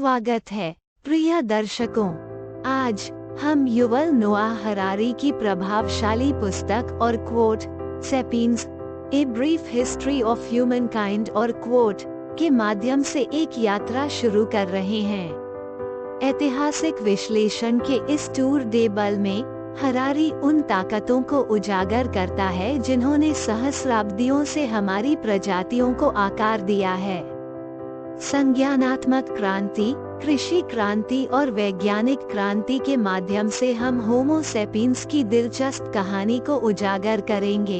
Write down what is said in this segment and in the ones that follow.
स्वागत है प्रिय दर्शकों। आज हम युवल नोआ हरारी की प्रभावशाली पुस्तक और quote sapiens a brief history of human kind और क्वोट के माध्यम से एक यात्रा शुरू कर रहे हैं। ऐतिहासिक विश्लेषण के इस टूर डे बल में हरारी उन ताकतों को उजागर करता है जिन्होंने सहस्राब्दियों से हमारी प्रजातियों को आकार दिया है। संज्ञानात्मक क्रांति, कृषि क्रांति और वैज्ञानिक क्रांति के माध्यम से हम होमो सेपियंस की दिलचस्प कहानी को उजागर करेंगे।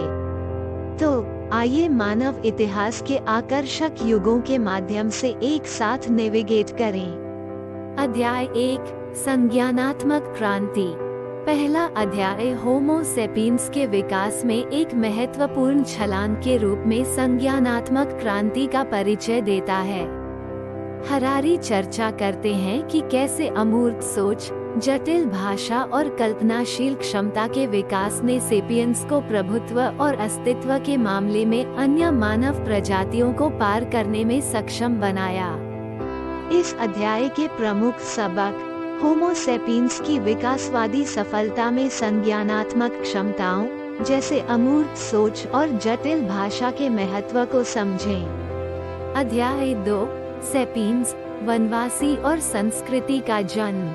तो आइए मानव इतिहास के आकर्षक युगों के माध्यम से एक साथ नेविगेट करें। अध्याय 1, संज्ञानात्मक क्रांति। पहला अध्याय होमो सेपियंस के विकास में एक महत्वपूर्ण छलांग के रूप में संज्ञानात्मक क्रांति का परिचय देता है। हरारी चर्चा करते हैं कि कैसे अमूर्त सोच, जटिल भाषा और कल्पनाशील क्षमता के विकास ने सेपियंस को प्रभुत्व और अस्तित्व के मामले में अन्य मानव प्रजातियों को पार करने में सक्षम बनाया। इस अध्याय के प्रमुख सबक होमो सेपियंस की विकासवादी सफलता में संज्ञानात्मक क्षमताओं जैसे अमूर्त सोच और जटिल भाषा के महत्व को समझें। अध्याय 2, सेपियंस, वनवासी और संस्कृति का जन्म।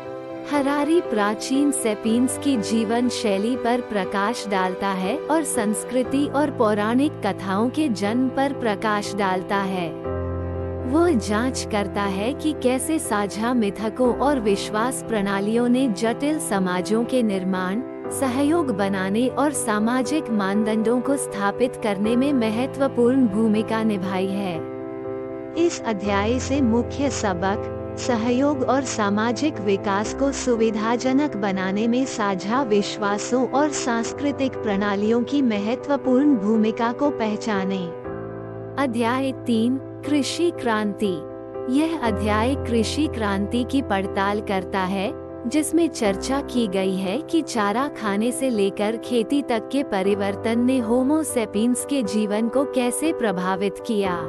हरारी प्राचीन सेपियंस की जीवन शैली पर प्रकाश डालता है और संस्कृति और पौराणिक कथाओं के जन्म पर प्रकाश डालता है। वो जांच करता है कि कैसे साझा मिथकों और विश्वास प्रणालियों ने जटिल समाजों के निर्माण, सहयोग बनाने और सामाजिक मानदंडों को स्थापित करने में महत्वपूर्ण भूमिका निभाई है। इस अध्याय से मुख्य सबक सहयोग और सामाजिक विकास को सुविधाजनक बनाने में साझा विश्वासों और सांस्कृतिक प्रणालियों की महत्वपूर्ण भूमिका को पहचानें। अध्याय 3, कृषि क्रांति। यह अध्याय कृषि क्रांति की पड़ताल करता है, जिसमें चर्चा की गई है कि चारा खाने से लेकर खेती तक के परिवर्तन ने होमो सेपियंस के जीवन को कैसे प्रभावित किया।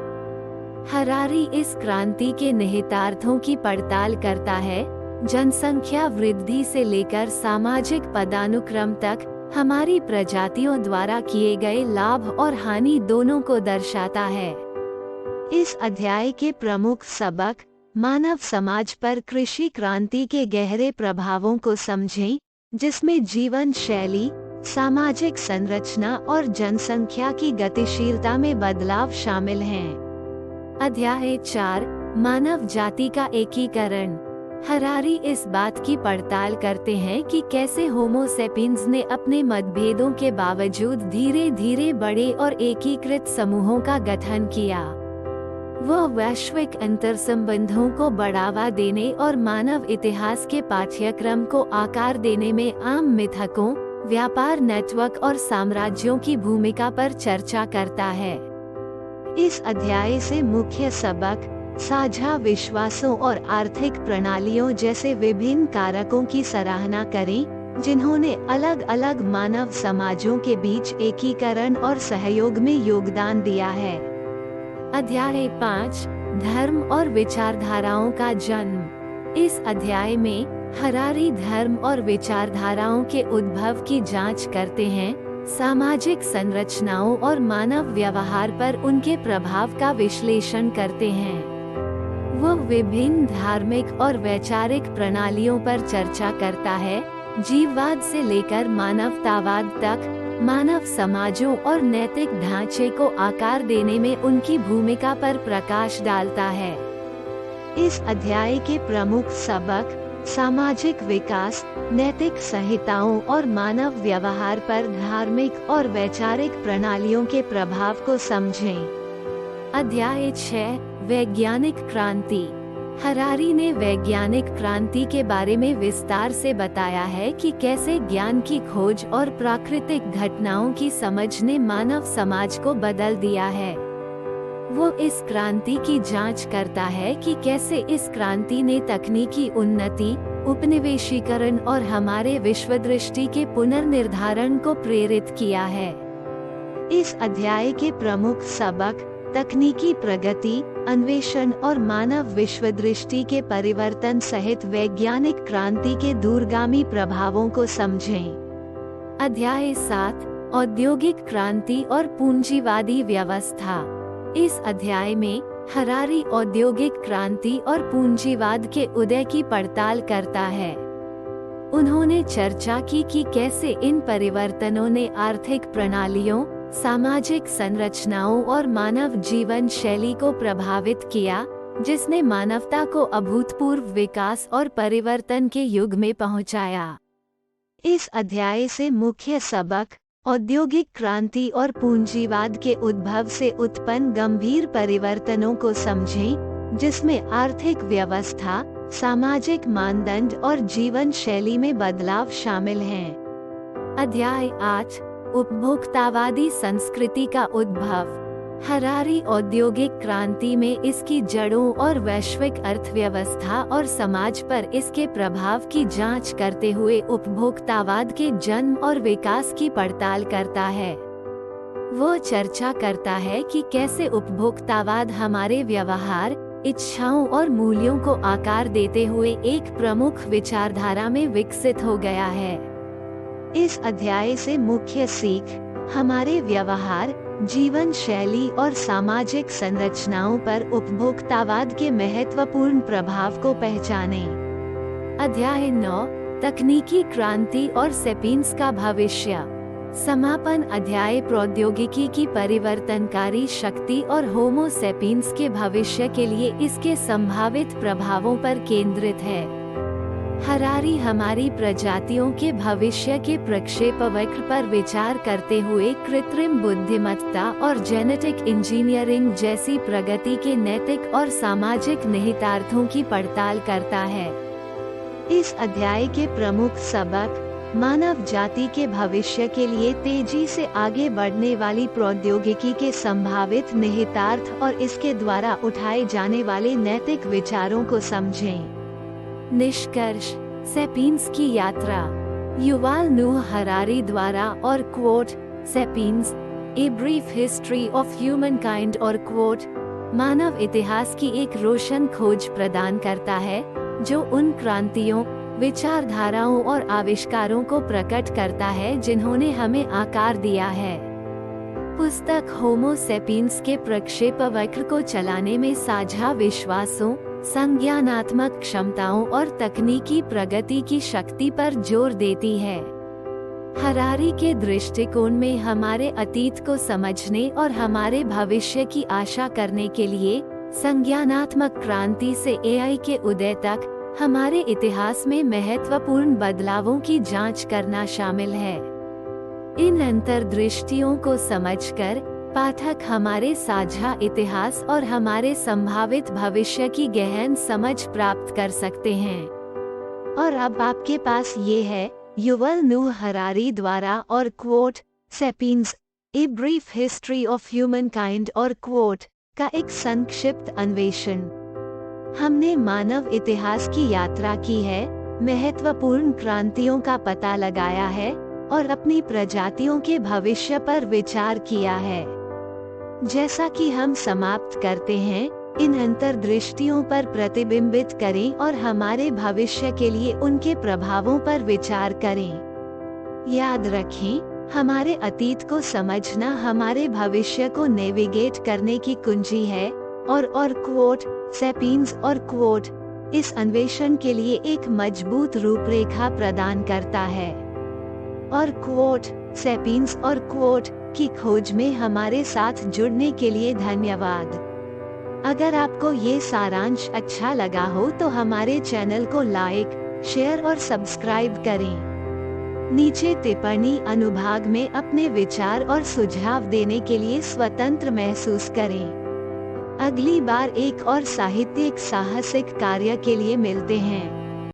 हरारी इस क्रांति के निहितार्थों की पड़ताल करता है, जनसंख्या वृद्धि से लेकर सामाजिक पदानुक्रम तक हमारी प्रजातियों द्वारा किए गए लाभ और हानि दोनों को दर्शाता है। इस अध्याय के प्रमुख सबक मानव समाज पर कृषि क्रांति के गहरे प्रभावों को समझें, जिसमें जीवन शैली, सामाजिक संरचना और जनसंख्या की गतिशीलता में बदलाव शामिल हैं। अध्याय 4, मानव जाति का एकीकरण। हरारी इस बात की पड़ताल करते हैं कि कैसे होमो सेपियंस ने अपने मतभेदों के बावजूद धीरे धीरे बड़े और एकीकृत समूहों का गठन किया। वह वैश्विक अंतर्संबंधों को बढ़ावा देने और मानव इतिहास के पाठ्यक्रम को आकार देने में आम मिथकों, व्यापार नेटवर्क और साम्राज्यों की भूमिका पर चर्चा करता है। इस अध्याय से मुख्य सबक साझा विश्वासों और आर्थिक प्रणालियों जैसे विभिन्न कारकों की सराहना करें, जिन्होंने अलग अलग मानव समाजों के बीच एकीकरण और सहयोग में योगदान दिया है। अध्याय 5, धर्म और विचारधाराओं का जन्म। इस अध्याय में हरारी धर्म और विचारधाराओं के उद्भव की जांच करते हैं, सामाजिक संरचनाओं और मानव व्यवहार पर उनके प्रभाव का विश्लेषण करते हैं। वह विभिन्न धार्मिक और वैचारिक प्रणालियों पर चर्चा करता है, जीववाद से लेकर मानवतावाद तक, मानव समाजों और नैतिक ढांचे को आकार देने में उनकी भूमिका पर प्रकाश डालता है। इस अध्याय के प्रमुख सबक सामाजिक विकास, नैतिक संहिताओं और मानव व्यवहार पर धार्मिक और वैचारिक प्रणालियों के प्रभाव को समझें। अध्याय 6, वैज्ञानिक क्रांति। हरारी ने वैज्ञानिक क्रांति के बारे में विस्तार से बताया है कि कैसे ज्ञान की खोज और प्राकृतिक घटनाओं की समझ ने मानव समाज को बदल दिया है। वो इस क्रांति की जांच करता है कि कैसे इस क्रांति ने तकनीकी उन्नति, उपनिवेशीकरण और हमारे विश्वदृष्टि के पुनर्निर्धारण को प्रेरित किया है। इस अध्याय के प्रमुख सबक तकनीकी प्रगति, अन्वेषण और मानव विश्वदृष्टि के परिवर्तन सहित वैज्ञानिक क्रांति के दूरगामी प्रभावों को समझें। अध्याय 7, औद्योगिक क्रांति और पूंजीवादी व्यवस्था। इस अध्याय में हरारी औद्योगिक क्रांति और पूंजीवाद के उदय की पड़ताल करता है। उन्होंने चर्चा की कि कैसे इन परिवर्तनों ने आर्थिक प्रणालियों, सामाजिक संरचनाओं और मानव जीवन शैली को प्रभावित किया, जिसने मानवता को अभूतपूर्व विकास और परिवर्तन के युग में पहुंचाया। इस अध्याय से मुख्य सबक औद्योगिक क्रांति और पूंजीवाद के उद्भव से उत्पन्न गंभीर परिवर्तनों को समझें, जिसमें आर्थिक व्यवस्था, सामाजिक मानदंड और जीवन शैली में बदलाव शामिल हैं। अध्याय 8, उपभोक्तावादी संस्कृति का उद्भव। हरारी औद्योगिक क्रांति में इसकी जड़ों और वैश्विक अर्थव्यवस्था और समाज पर इसके प्रभाव की जांच करते हुए उपभोक्तावाद के जन्म और विकास की पड़ताल करता है। वो चर्चा करता है कि कैसे उपभोक्तावाद हमारे व्यवहार, इच्छाओं और मूल्यों को आकार देते हुए एक प्रमुख विचारधारा में विकसित हो गया है। इस अध्याय से मुख्य सीख हमारे व्यवहार, जीवन शैली और सामाजिक संरचनाओं पर उपभोक्तावाद के महत्वपूर्ण प्रभाव को पहचानें। अध्याय 9, तकनीकी क्रांति और सेपियंस का भविष्य। समापन अध्याय प्रौद्योगिकी की परिवर्तनकारी शक्ति और होमो सेपियंस के भविष्य के लिए इसके संभावित प्रभावों पर केंद्रित है। हरारी हमारी प्रजातियों के भविष्य के प्रक्षेपवक्र पर विचार करते हुए कृत्रिम बुद्धिमत्ता और जेनेटिक इंजीनियरिंग जैसी प्रगति के नैतिक और सामाजिक निहितार्थों की पड़ताल करता है। इस अध्याय के प्रमुख सबक मानव जाति के भविष्य के लिए तेजी से आगे बढ़ने वाली प्रौद्योगिकी के संभावित निहितार्थ और इसके द्वारा उठाए जाने वाले नैतिक विचारों को समझें। निष्कर्ष, सेपियंस की यात्रा। युवाल नोह हरारी द्वारा और quote, sapiens, a brief history of human kind और क्वोट, मानव इतिहास की एक रोशन खोज प्रदान करता है, जो उन क्रांतियों, विचारधाराओं और आविष्कारों को प्रकट करता है जिन्होंने हमें आकार दिया है। पुस्तक होमो सेपियंस के प्रक्षेपवक्र को चलाने में साझा विश्वासों, संज्ञानात्मक क्षमताओं और तकनीकी प्रगति की शक्ति पर जोर देती है। हरारी के दृष्टिकोण में हमारे अतीत को समझने और हमारे भविष्य की आशा करने के लिए संज्ञानात्मक क्रांति से एआई के उदय तक हमारे इतिहास में महत्वपूर्ण बदलावों की जांच करना शामिल है। इन अंतर्दृष्टियों को समझकर पाठक हमारे साझा इतिहास और हमारे संभावित भविष्य की गहन समझ प्राप्त कर सकते हैं। और अब आपके पास ये है युवल नोह हरारी द्वारा और quote, sapiens, a brief history of human kind और क्वोट का एक संक्षिप्त अन्वेषण। हमने मानव इतिहास की यात्रा की है, महत्वपूर्ण क्रांतियों का पता लगाया है और अपनी प्रजातियों के भविष्य पर विचार किया है। जैसा कि हम समाप्त करते हैं, इन अंतर्दृष्टियों पर प्रतिबिंबित करें और हमारे भविष्य के लिए उनके प्रभावों पर विचार करें। याद रखें, हमारे अतीत को समझना हमारे भविष्य को नेविगेट करने की कुंजी है और क्वोट, सेपियंस और क्वोट इस अन्वेषण के लिए एक मजबूत रूपरेखा प्रदान करता है। और क्वोट, सेपियंस और क्वोट की खोज में हमारे साथ जुड़ने के लिए धन्यवाद। अगर आपको ये सारांश अच्छा लगा हो तो हमारे चैनल को लाइक, शेयर और सब्सक्राइब करें। नीचे टिप्पणी अनुभाग में अपने विचार और सुझाव देने के लिए स्वतंत्र महसूस करें। अगली बार एक और साहित्यिक साहसिक कार्य के लिए मिलते हैं।